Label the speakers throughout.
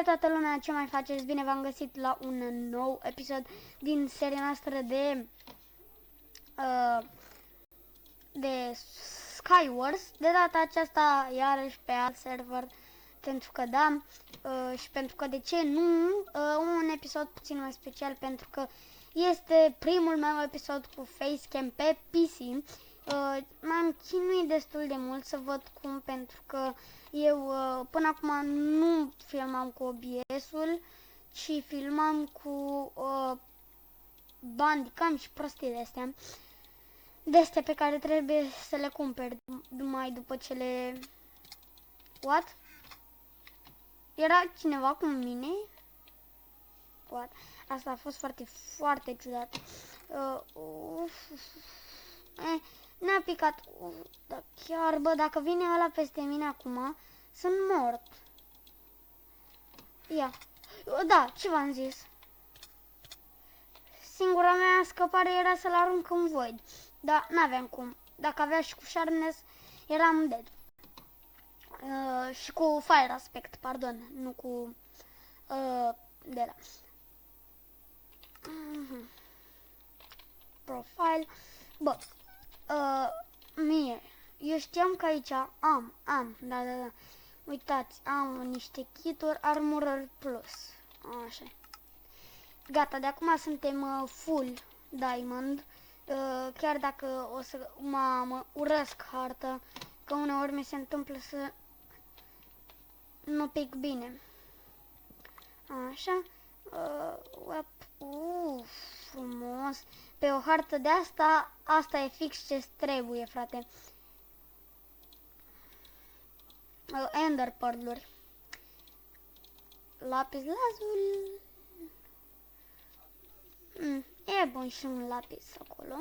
Speaker 1: toată lumea, ce mai faceți? Bine v-am găsit la un nou episod din seria noastră de Skywars. De data aceasta iarăși pe alt server, pentru că da, și pentru că de ce nu, un episod puțin mai special, pentru că este primul meu episod cu facecam pe PC. M-am chinuit destul de mult să văd cum, pentru că eu până acum nu filmam cu OBS-ul, ci filmam cu Bandicam și prostii de astea pe care trebuie să le cumperi mai după ce le... What? Era cineva cu mine? What? Asta a fost foarte ciudat. Ne-a picat. Da, chiar, bă, dacă vine ăla peste mine acum, sunt mort. Ia. Da, ce v-am zis? Singura mea scăpare era să-l arunc în void. Dar n-aveam cum. Dacă avea și cu Sharpness, eram dead. Și cu Fire Aspect, pardon, nu cu de la. Profile. Bă, eu știam că aici da. Uitați, am niște kituri Armorer Plus. Așa. Gata, de acum suntem full Diamond. Chiar dacă o să mă urăsc harta, că uneori mi se întâmplă să nu pic bine. Așa. Frumos. Pe o hartă de asta e fix ce trebuie, frate. Ender Pearl-uri. Lapis lazuli. E bun și un lapis acolo.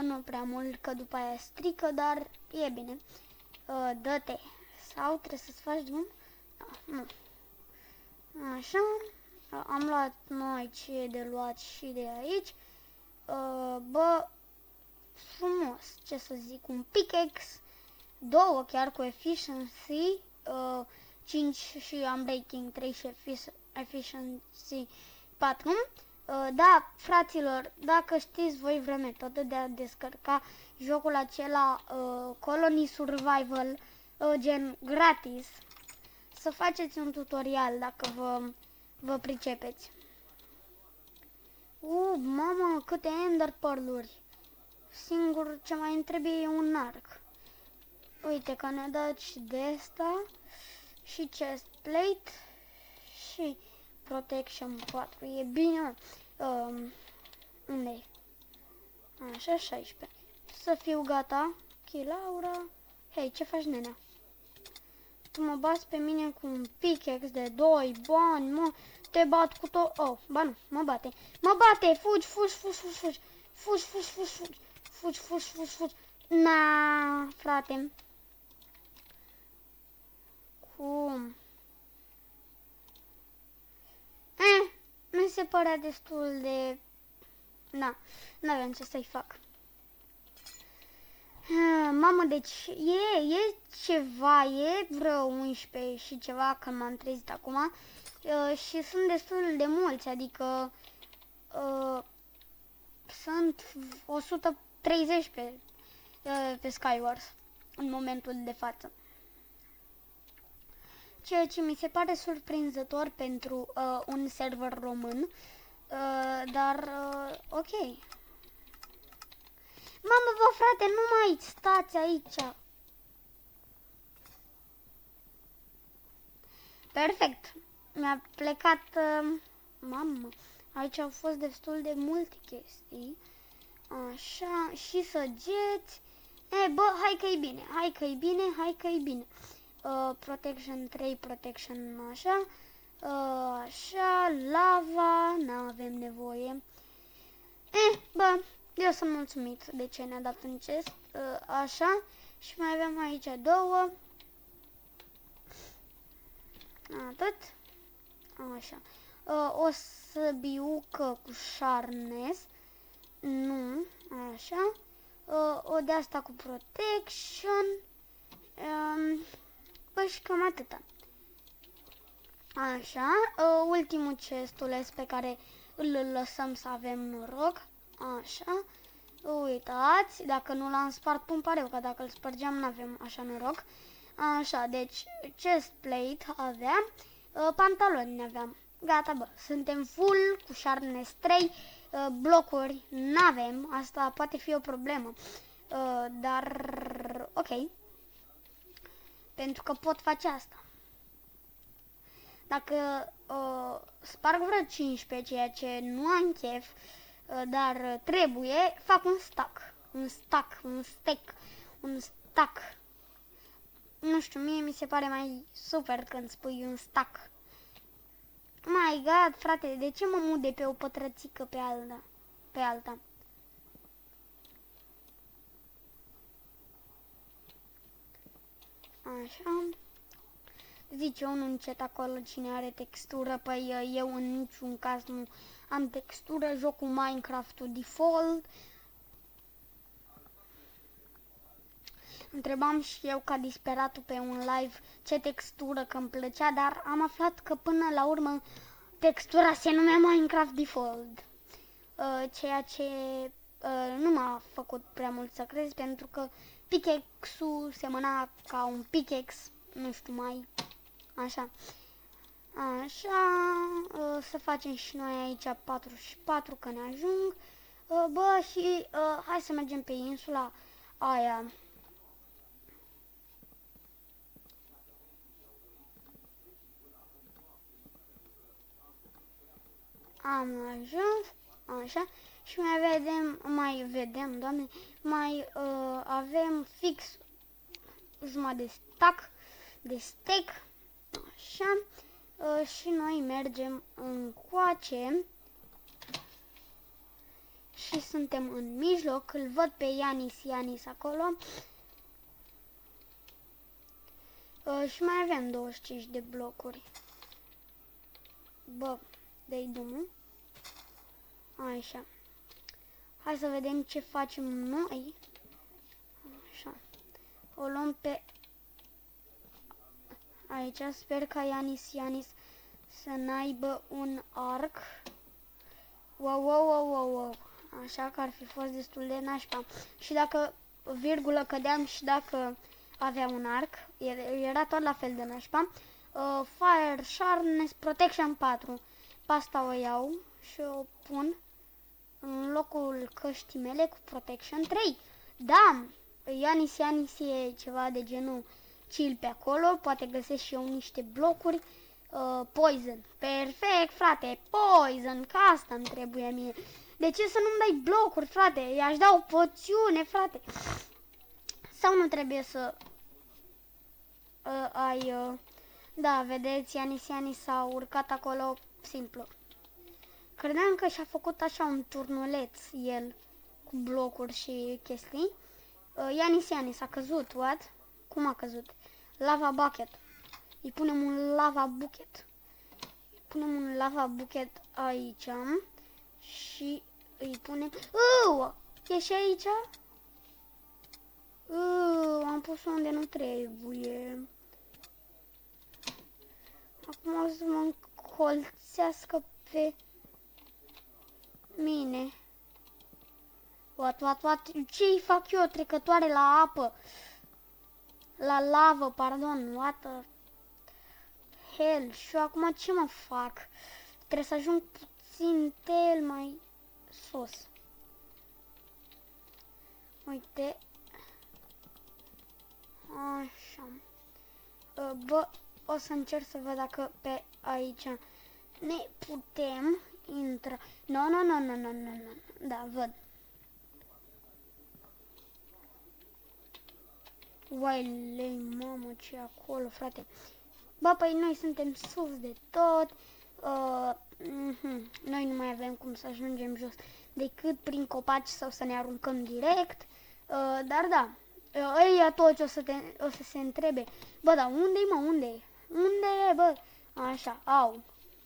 Speaker 1: Nu prea mult, că după aia strică, dar e bine. Dă-te. Sau trebuie să-ți faci drum? Nu. Așa. Am luat noi ce e de luat și de aici. Bă, frumos. Ce să zic, un pickaxe. 2 chiar cu efficiency. 5 și unbreaking 3 și efficiency 4. Da, fraților, dacă știți voi vreo metodă de a descărca jocul acela Colony Survival, gen gratis, să faceți un tutorial dacă vă pricepeți. Mamă, câte Ender Pearl-uri! Singur ce mai îmi trebuie e un arc. Uite că ne-a dat și de asta, și chest plate, și protection 4. E bine, unde e? Așa, 16. Să fiu gata. Chilaura. Hei, ce faci, nenea? Tu mă bați pe mine cu un pickaxe de 2 bani, mă. Te bat cu tot. Oh, ba nu, mă bate. Mă bate, fugi. Fugi. Na, frate. Cum? Mi se părea destul de... n-aveam ce să-i fac. Mamă, deci e ceva, e vreo 11 și ceva când m-am trezit acum. Și sunt destul de mulți, adică sunt 130 pe Skywars în momentul de față. Ceea ce mi se pare surprinzător pentru un server român, dar ok. Mamă, bă, frate, nu mai stați aici. Perfect. Mi-a plecat... mamă, aici au fost destul de multe chestii. Așa, și săgeți. Bă, hai că e bine. Protection 3, protection așa. Așa, lava, n-avem nevoie. Bă, eu sunt mulțumit de ce ne-a dat în chest. Așa, și mai avem aici 2. Atât. Așa. O săbiucă cu sharpness. Nu, așa. O de asta cu protection. Bă, și cam atâta. Așa, ultimul chestuleț pe care îl lăsăm să avem noroc. Așa, uitați, dacă nu l-am spart, îmi pare rău, că dacă îl spărgeam n-avem așa noroc. Așa, deci chest plate aveam, pantaloni aveam. Gata, bă, suntem full cu sharpness 3, blocuri n-avem, asta poate fi o problemă, dar ok, pentru că pot face asta. Dacă sparg vreo 15, ceea ce nu am chef, dar trebuie, fac un stack. Un stack. Nu știu, mie mi se pare mai super când spui un stack. My God, frate, de ce mă mut de pe o pătrățică pe alta? Așa. Zice unul în chat acolo cine are textură, păi eu în niciun caz nu am textură, joc cu Minecraft-ul default. Întrebam și eu ca disperatul pe un live ce textură că îmi plăcea, dar am aflat că până la urmă textura se numea Minecraft default. Ceea ce nu m-a făcut prea mult să crezi, pentru că pickaxe-ul semăna ca un pickaxe, nu știu, mai așa. Așa, să facem și noi aici 44 că ne ajung. Bă, și hai să mergem pe insula aia. Am ajuns, așa, și mai avem fix jumătate de stack, așa, și noi mergem încoace și suntem în mijloc, îl văd pe Yanis acolo, și mai avem 25 de blocuri. Bă, dă-i drumul. Așa. Hai să vedem ce facem noi. Așa. O luăm pe aici. Sper ca Yanis să n-aibă un arc. Wow. Așa că ar fi fost destul de nașpa. Și dacă virgulă cădeam și dacă avea un arc, era tot la fel de nașpa. Fire, Sharpness, Protection 4. Pasta o iau și o pun în locul căștii mele cu Protection 3. Da, Yanis e ceva de genul chill pe acolo, poate găsesc și eu niște blocuri. Poison, perfect, frate, poison, că asta îmi trebuie mie. De ce să nu-mi dai blocuri, frate? I-aș da o poțiune, frate. Sau nu trebuie să ai... da, vedeți, Yanis s-a urcat acolo simplu. Credeam că și-a făcut așa un turnuleț el cu blocuri și chestii. Yanis a căzut, what? Cum a căzut? Lava bucket. Îi punem un lava bucket. Aici și îi punem... E și aici? Am pus unde nu trebuie. Acum o să mă încolțească pe mine. What? Ce-i fac eu? Trecătoare la apă. La lavă, pardon. What the hell? Și eu acum ce mă fac? Trebuie să ajung puțin mai sus. Uite. Așa. Bă, o să încerc să văd dacă pe aici ne putem intra. No. Da, văd. Uai, mamă, ce acolo, frate. Bă, păi noi suntem sus de tot. Noi nu mai avem cum să ajungem jos decât prin copaci sau să ne aruncăm direct. Dar da, ăia toți o să se întrebe. Bă, dar unde-i, mă, unde-i? Unde e, bă? Așa,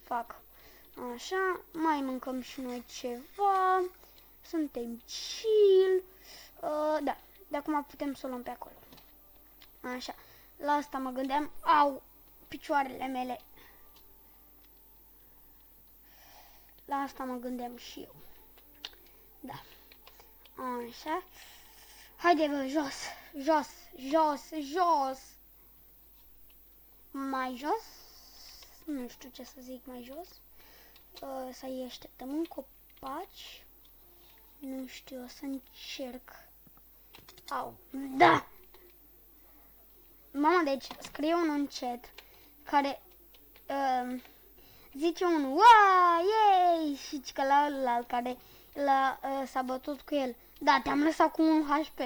Speaker 1: fac. Așa, mai mâncăm și noi ceva. Suntem chill. Da, de acum putem să o luăm pe acolo. Așa, la asta mă gândeam. Picioarele mele. La asta mă gândeam și eu. Da. Așa. Haide, bă, jos, jos, jos, jos. Mai jos? Nu știu ce să zic mai jos. Să-i așteptăm în copaci. Nu știu, o să încerc. Au, da! Mama, deci scrie un chat care zice unul, uaa, yay! Și că la ălalt care s-a bătut cu el. Da, te-am lăsat cu un HP.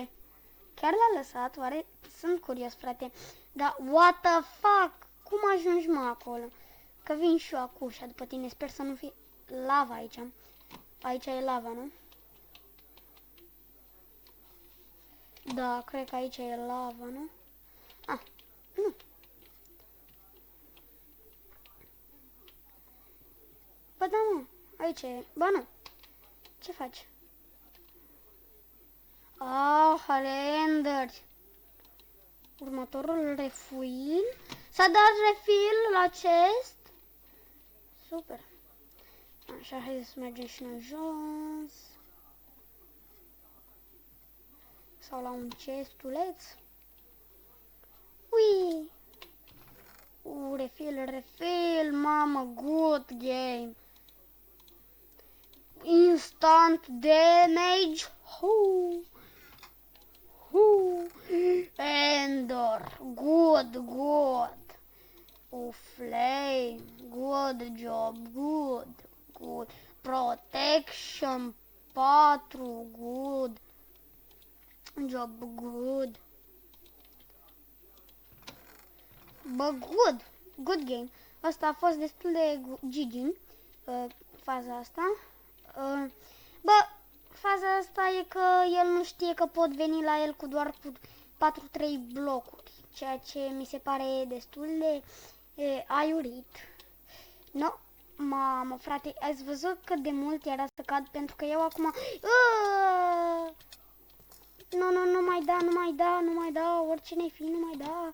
Speaker 1: Chiar l-a lăsat? Oare? Sunt curios, frate. Dar, what the fuck? Cum ajungi, mă, acolo? Că vin și eu acum ușa după tine. Sper să nu fie lava aici. Aici e lava, nu? Da, cred că aici e lava, nu? Ah, nu. Bă, da, mă. Aici e. Ba, nu. Ce faci? Ah, render. Următorul refill. S-a dat refill la chest. Super. Așa, hai să mergem și noi jos. Sau la un chestuleț. Ui! Refill, mamă, good game. Instant damage. Ender, good. Flame, good job, good. Protection 4, good job, good. Bă, good game. Asta a fost destul de GG, faza asta. Bă, faza asta e că el nu știe că pot veni la el cu doar cu 4-3 blocuri, ceea ce mi se pare destul de aiurit. No, mamă, frate, ați văzut cât de mult era să cad, pentru că eu acum... Nu mai da, oricine-i fi, nu mai da.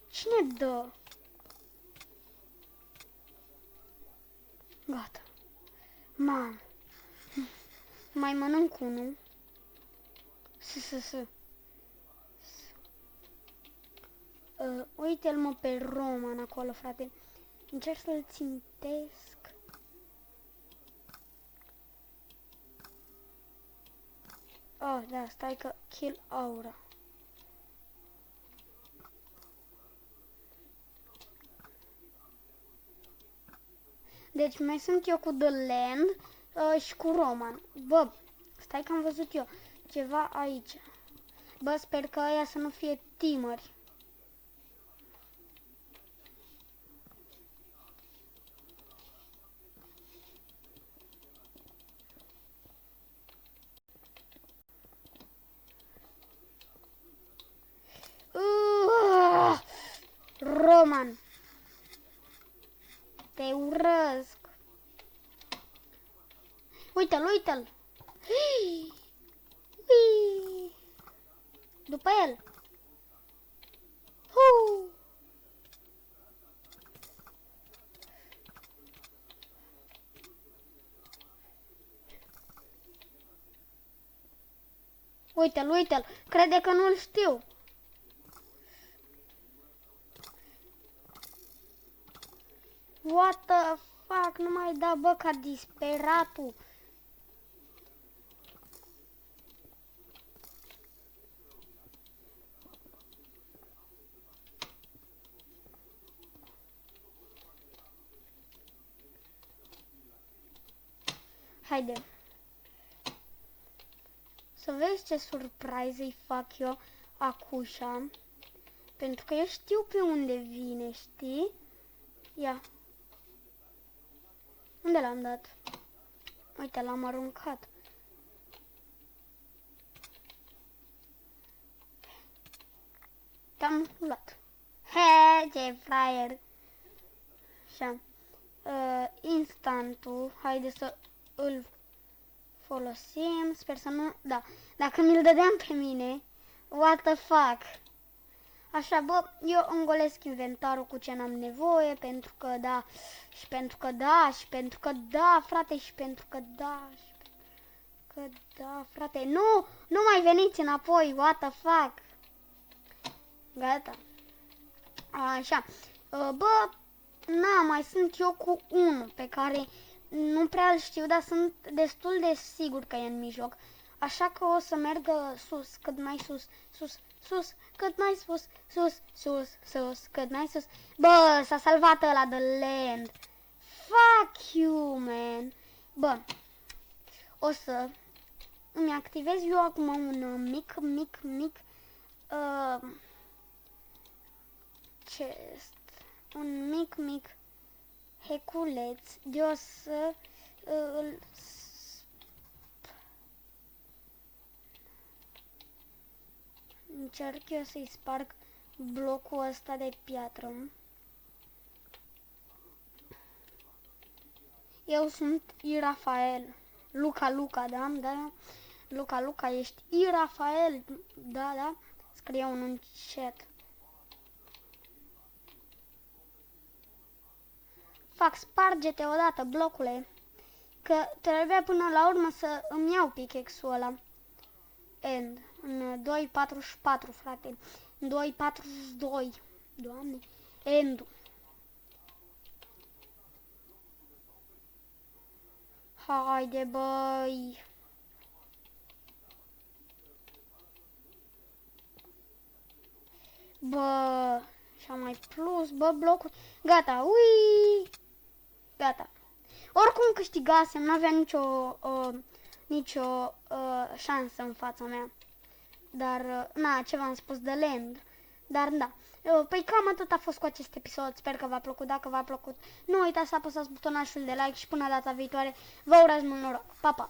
Speaker 1: Cine dă? Gata. Mamă. Mai mănânc unul. Uite-l, mă, pe Roman acolo, frate. Încerc să-l țintesc. Oh, da, stai că kill aura. Deci mai sunt eu cu The Land și cu Roman. Bă, stai că am văzut eu ceva aici. Bă, sper că aia să nu fie teameri. Roman, te urăsc. Uite-l. După el. Uite-l. Crede că nu-l știu. What the fuck? Nu mai da, bă, ca disperatul. Haide. Să vezi ce surprise îi fac eu acușa. Pentru că eu știu pe unde vine, știi? Ia. Unde l-am dat? Uite, l-am aruncat. Te-am luat. He, ce fraier. Așa. Instantul. Haide să îl folosim, sper să nu, da, dacă mi-l dădeam pe mine, what the fuck. Așa, bă, eu îmi golesc inventarul cu ce n-am nevoie, pentru că da, și pentru că da, și pentru că da, frate, și pentru că da, și pentru că da, frate. Nu mai veniți înapoi, what the fuck. Gata. Așa, bă, mai sunt eu cu unul pe care nu prea îl știu, dar sunt destul de sigur că e în mijloc. Așa că o să merg sus, cât mai sus, sus, cât mai sus, cât mai sus. Bă, s-a salvat ăla de land. Fuck you, man. Bă, o să îmi activez eu acum un mic chest. Un mic heculeț. Eu să îl încerc eu să-i sparg blocul ăsta de piatră. Eu sunt Irafael. Luca, da? Da? Luca, ești Irafael. Da? Scrie unul în chat. Fac, sparge-te odată, blocule. Că trebuie până la urmă să îmi iau pickaxe-ul ăla. End. În 2.44, frate. În 2.42. Doamne. End. Haide, băi. Bă. Și mai plus, bă, blocul. Gata, ui. Gata. Oricum câștigasem, n-avea nicio șansă în fața mea. Dar, ce v-am spus de land. Dar, da. Păi cam atât a fost cu acest episod. Sper că v-a plăcut. Dacă v-a plăcut, nu uitați să apăsați butonașul de like și până data viitoare vă urez mult noroc. Pa, pa!